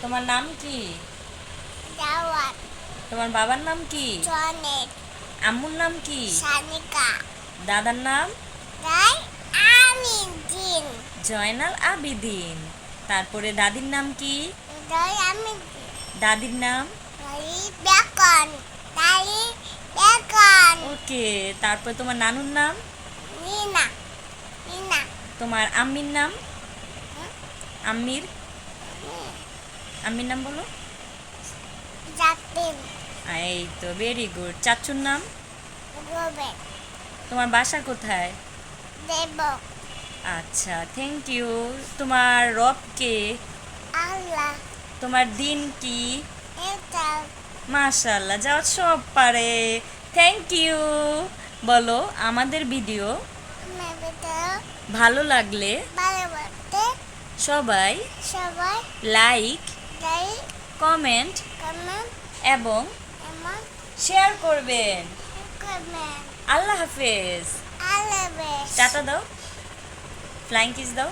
তোমার নাম কি? দাওয়াত তোমার বাবার নাম কি? জনেট আম্মুর নাম কি? সানিকা দাদার নাম? দাই আমি দিন জয়নাল আবিদিন। তারপরে দাদির নাম কি? দাই আমি দাদির নাম? দাই বেকন দাই বেকন ওকে। তারপরে তোমার নানুর নাম? নিনা নিনা তোমার আম্মির নাম? আম্মির আম্মির নাম বলো। জাতিন এই তো ভেরি গুড। চাচুর নাম? রবে তোমার বাসা কোথায়? দেব আচ্ছা, থ্যাংক ইউ। তোমার রব কে? আল্লাহ তোমার দিন কি? এটা মাশাআল্লাহ, যাও সব পারে। Thank you. বলো, আমাদের ভিডিও মেবেটা ভালো লাগলে ভালো বলতে সবাই সবাই লাইক, দাই কমেন্ট কমেন্ট এবং এমন শেয়ার করবেন। কমেন্ট আল্লাহ হাফেজ। আল্লাহ বেশ টাটা দাও, ফ্লাইং কিস দাও।